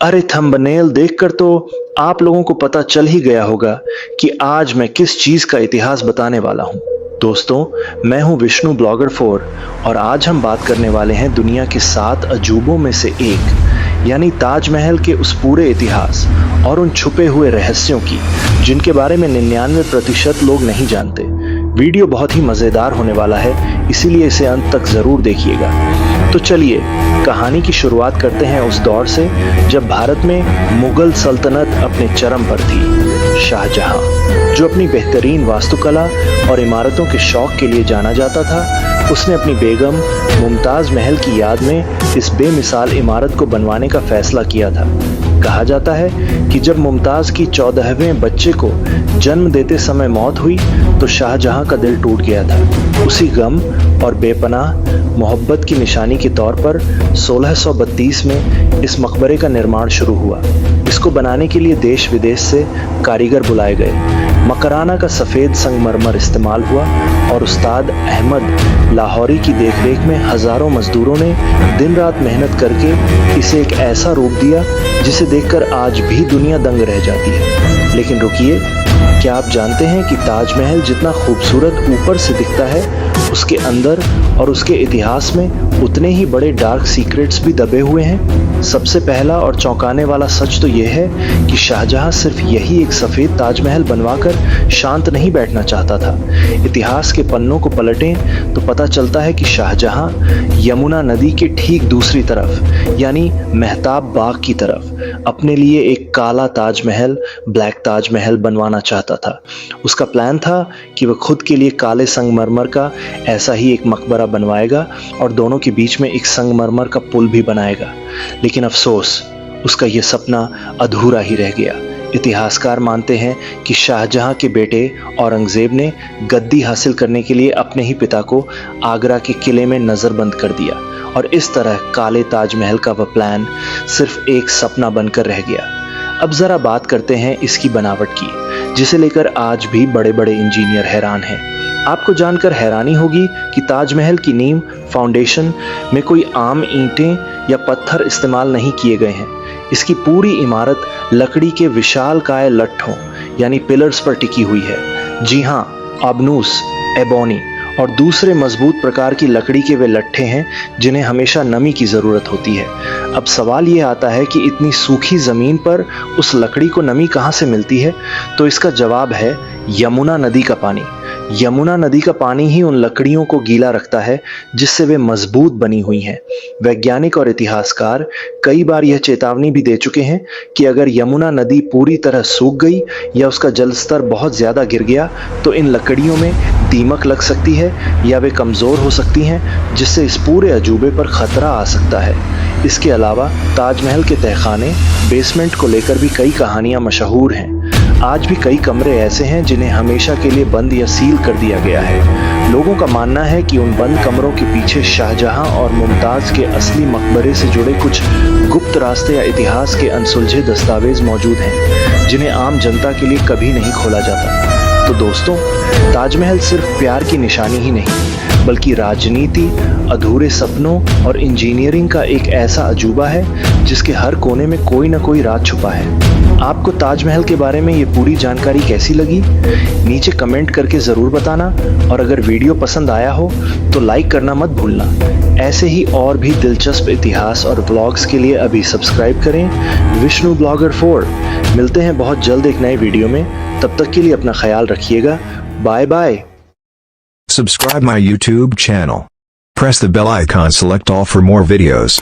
अरे थंबनेल देखकर तो आप लोगों को पता चल ही गया होगा कि आज मैं किस चीज का इतिहास बताने वाला हूं। दोस्तों, मैं हूं विष्णु ब्लॉगर 4 और आज हम बात करने वाले हैं दुनिया के 7 अजूबों में से एक यानी ताजमहल के उस पूरे इतिहास और उन छुपे हुए रहस्यों की जिनके बारे में 99% लोग नहीं जानते। वीडियो बहुत ही मज़ेदार होने वाला है, इसीलिए इसे अंत तक ज़रूर देखिएगा। तो चलिए कहानी की शुरुआत करते हैं उस दौर से जब भारत में मुगल सल्तनत अपने चरम पर थी। शाहजहां, जो अपनी बेहतरीन वास्तुकला और इमारतों के शौक के लिए जाना जाता था, उसने अपनी बेगम मुमताज़ महल की याद में इस बेमिसाल इमारत को बनवाने का फैसला किया था। कहा जाता है कि जब मुमताज़ की 14वें बच्चे को जन्म देते समय मौत हुई तो शाहजहां का दिल टूट गया था। उसी गम और बेपनाह मोहब्बत की निशानी के तौर पर 1632 में इस मकबरे का निर्माण शुरू हुआ। इसको बनाने के लिए देश विदेश से कारीगर बुलाए गए। मकराना का सफ़ेद संगमरमर इस्तेमाल हुआ और उस्ताद अहमद लाहौरी की देखरेख में हज़ारों मजदूरों ने दिन रात मेहनत करके इसे एक ऐसा रूप दिया जिसे देखकर आज भी दुनिया दंग रह जाती है। लेकिन रुकिए, क्या आप जानते हैं कि ताजमहल जितना खूबसूरत ऊपर से दिखता है, उसके अंदर और उसके इतिहास में उतने ही बड़े डार्क सीक्रेट्स भी दबे हुए हैं। सबसे पहला और चौंकाने वाला सच तो यह है कि शाहजहां सिर्फ यही एक सफ़ेद ताजमहल बनवाकर शांत नहीं बैठना चाहता था। इतिहास के पन्नों को पलटें तो पता चलता है कि शाहजहां यमुना नदी के ठीक दूसरी तरफ यानी मेहताब बाग की तरफ अपने लिए एक काला ताजमहल, ब्लैक ताजमहल बनवाना चाहता था। उसका प्लान था कि वह खुद के लिए काले संगमरमर का ऐसा ही एक मकबरा बनवाएगा और दोनों के बीच में एक संगमरमर का पुल भी बनाएगा। लेकिन अफसोस, उसका यह सपना अधूरा ही रह गया। इतिहासकार मानते हैं कि शाहजहां के बेटे औरंगजेब ने गद्दी हासिल करने के लिए अपने ही पिता को आगरा के किले में नज़रबंद कर दिया और इस तरह काले ताजमहल का वह प्लान सिर्फ एक सपना बनकर रह गया। अब ज़रा बात करते हैं इसकी बनावट की, जिसे लेकर आज भी बड़े बड़े इंजीनियर हैरान हैं। आपको जानकर हैरानी होगी कि ताजमहल की नींव फाउंडेशन में कोई आम ईंटें या पत्थर इस्तेमाल नहीं किए गए हैं। इसकी पूरी इमारत लकड़ी के विशालकाय लट्ठों यानी पिलर्स पर टिकी हुई है। जी हाँ, अबनूस, एबोनी और दूसरे मजबूत प्रकार की लकड़ी के वे लट्ठे हैं जिन्हें हमेशा नमी की ज़रूरत होती है। अब सवाल ये आता है कि इतनी सूखी ज़मीन पर उस लकड़ी को नमी कहाँ से मिलती है? तो इसका जवाब है यमुना नदी का पानी। यमुना नदी का पानी ही उन लकड़ियों को गीला रखता है जिससे वे मजबूत बनी हुई हैं। वैज्ञानिक और इतिहासकार कई बार यह चेतावनी भी दे चुके हैं कि अगर यमुना नदी पूरी तरह सूख गई या उसका जल स्तर बहुत ज़्यादा गिर गया तो इन लकड़ियों में दीमक लग सकती है या वे कमज़ोर हो सकती हैं, जिससे इस पूरे अजूबे पर ख़तरा आ सकता है। इसके अलावा ताजमहल के तहखाने, बेसमेंट को लेकर भी कई कहानियाँ मशहूर हैं। आज भी कई कमरे ऐसे हैं जिन्हें हमेशा के लिए बंद या सील कर दिया गया है। लोगों का मानना है कि उन बंद कमरों के पीछे शाहजहां और मुमताज़ के असली मकबरे से जुड़े कुछ गुप्त रास्ते या इतिहास के अनसुलझे दस्तावेज मौजूद हैं जिन्हें आम जनता के लिए कभी नहीं खोला जाता। तो दोस्तों, ताजमहल सिर्फ प्यार की निशानी ही नहीं बल्कि राजनीति, अधूरे सपनों और इंजीनियरिंग का एक ऐसा अजूबा है जिसके हर कोने में कोई ना कोई राज छुपा है। आपको ताजमहल के बारे में ये पूरी जानकारी कैसी लगी? नीचे कमेंट करके ज़रूर बताना और अगर वीडियो पसंद आया हो तो लाइक करना मत भूलना। ऐसे ही और भी दिलचस्प इतिहास और व्लॉग्स के लिए अभी सब्सक्राइब करें विष्णु ब्लॉगर 4। मिलते हैं बहुत जल्द एक नए वीडियो में। तब तक के लिए अपना ख्याल रखिएगा। Bye bye. Subscribe my YouTube channel. Press the bell icon, select all for more videos.